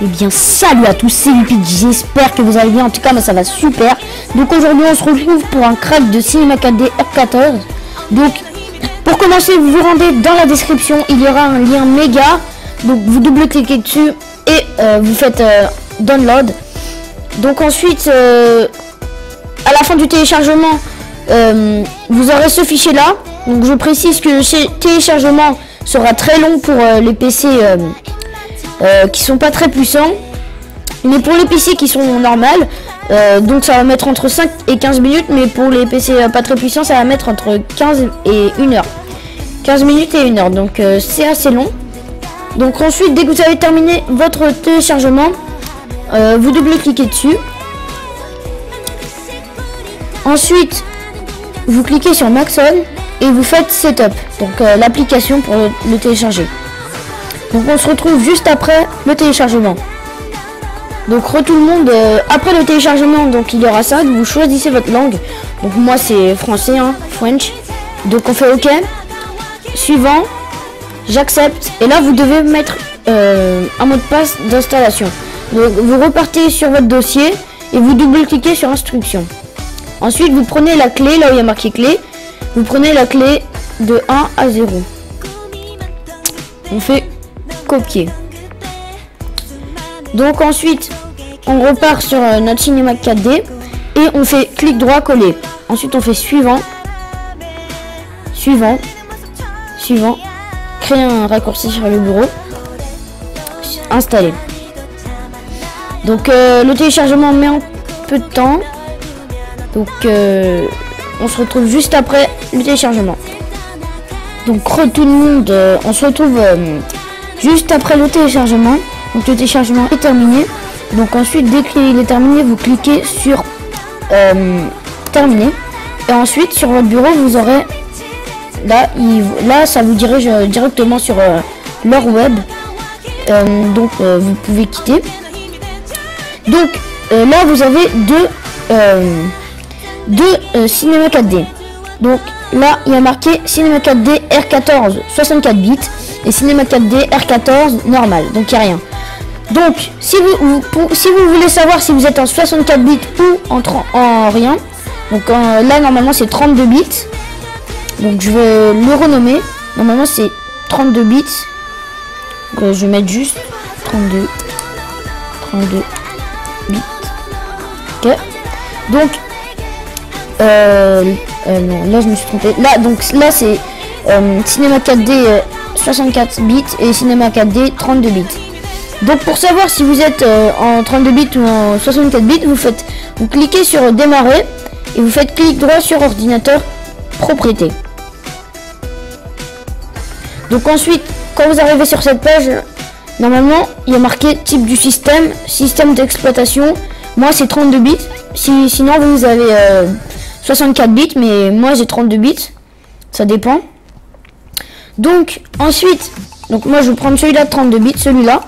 Eh bien salut à tous, c'est Lupit, j'espère que vous allez bien, en tout cas moi ça va super. Donc aujourd'hui on se retrouve pour un crack de Cinema 4D R14. Donc pour commencer vous vous rendez dans la description, il y aura un lien méga. Donc vous double-cliquez dessus et vous faites download. Donc ensuite à la fin du téléchargement vous aurez ce fichier là. Donc je précise que ce téléchargement sera très long pour les PC qui sont pas très puissants, mais pour les PC qui sont normales, donc ça va mettre entre 5 et 15 minutes, mais pour les PC pas très puissants ça va mettre entre 15 et 1 heure, 15 minutes et 1 heure, donc c'est assez long. Donc ensuite dès que vous avez terminé votre téléchargement, vous double-cliquez dessus, ensuite vous cliquez sur Maxon et vous faites Setup, donc l'application pour le télécharger. Donc on se retrouve juste après le téléchargement. Donc tout le monde, après le téléchargement, donc il y aura ça, vous choisissez votre langue. Donc moi c'est français, hein, French. Donc on fait OK. Suivant, j'accepte. Et là vous devez mettre un mot de passe d'installation. Donc vous repartez sur votre dossier et vous double-cliquez sur instruction. Ensuite vous prenez la clé, là où il y a marqué clé. Vous prenez la clé de 1 à 0. On fait copier. Donc ensuite on repart sur notre Cinema 4D et on fait clic droit coller. Ensuite on fait suivant, suivant, suivant, créer un raccourci sur le bureau, installer. Donc le téléchargement met un peu de temps, donc on se retrouve juste après le téléchargement. Donc tout le monde, on se retrouve juste après le téléchargement. Donc le téléchargement est terminé. Donc ensuite dès qu'il est terminé, vous cliquez sur terminer. Et ensuite sur votre bureau vous aurez là ça vous dirige directement sur leur web. Donc vous pouvez quitter. Donc là vous avez deux Cinema 4D. Donc là il y a marqué Cinema 4D R14 64 bits et Cinema 4D R14 normal, donc il n'y a rien. Donc si vous voulez savoir si vous êtes en 64 bits ou en rien, donc là normalement c'est 32 bits, donc je vais le renommer. Normalement c'est 32 bits, donc, je vais mettre juste 32 bits. Ok, donc non, là je me suis trompé. Là c'est Cinema 4D 64 bits et Cinema 4D 32 bits. Donc pour savoir si vous êtes en 32 bits ou en 64 bits, vous cliquez sur démarrer et vous faites clic droit sur ordinateur propriété. Donc ensuite quand vous arrivez sur cette page, normalement il y a marqué type du système, système d'exploitation. Moi c'est 32 bits, sinon vous avez 64 bits, mais moi j'ai 32 bits, ça dépend. Donc ensuite, donc moi je vais prendre celui-là de 32 bits, celui-là.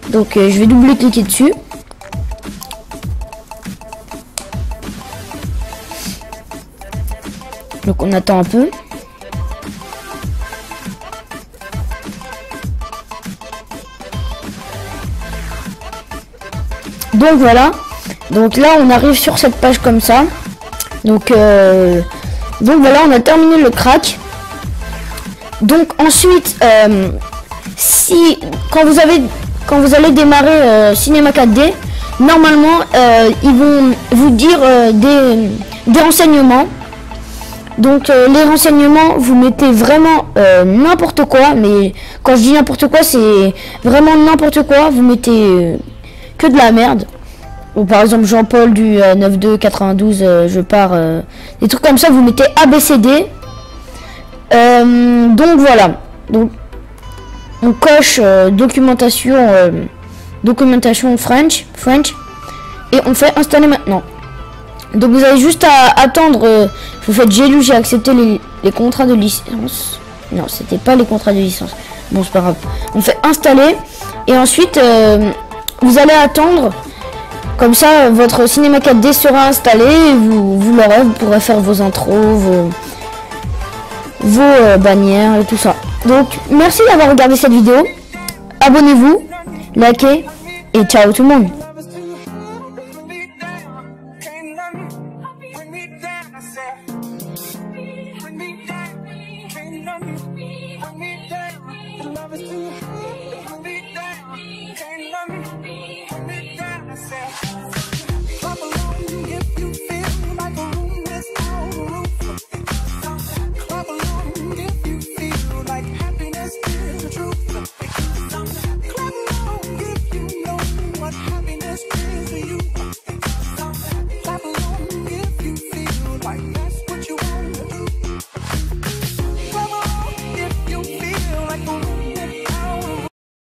Donc je vais double-cliquer dessus. Donc on attend un peu. Donc voilà. Donc là on arrive sur cette page comme ça. Donc voilà, on a terminé le crack. Donc ensuite quand vous allez démarrer Cinema 4D, normalement ils vont vous dire des renseignements. Donc les renseignements, vous mettez vraiment n'importe quoi, mais quand je dis n'importe quoi c'est vraiment n'importe quoi, vous mettez que de la merde. Ou par exemple Jean-Paul du 92 je pars, des trucs comme ça, vous mettez ABCD. Donc voilà, donc on coche documentation French et on fait installer maintenant. Donc vous avez juste à attendre, vous faites j'ai lu, j'ai accepté les contrats de licence. Non, c'était pas les contrats de licence, bon c'est pas grave, on fait installer et ensuite vous allez attendre. Comme ça, votre Cinema 4D sera installé et vous l'aurez, vous pourrez faire vos intros, vos bannières et tout ça. Donc, merci d'avoir regardé cette vidéo. Abonnez-vous, likez et ciao tout le monde.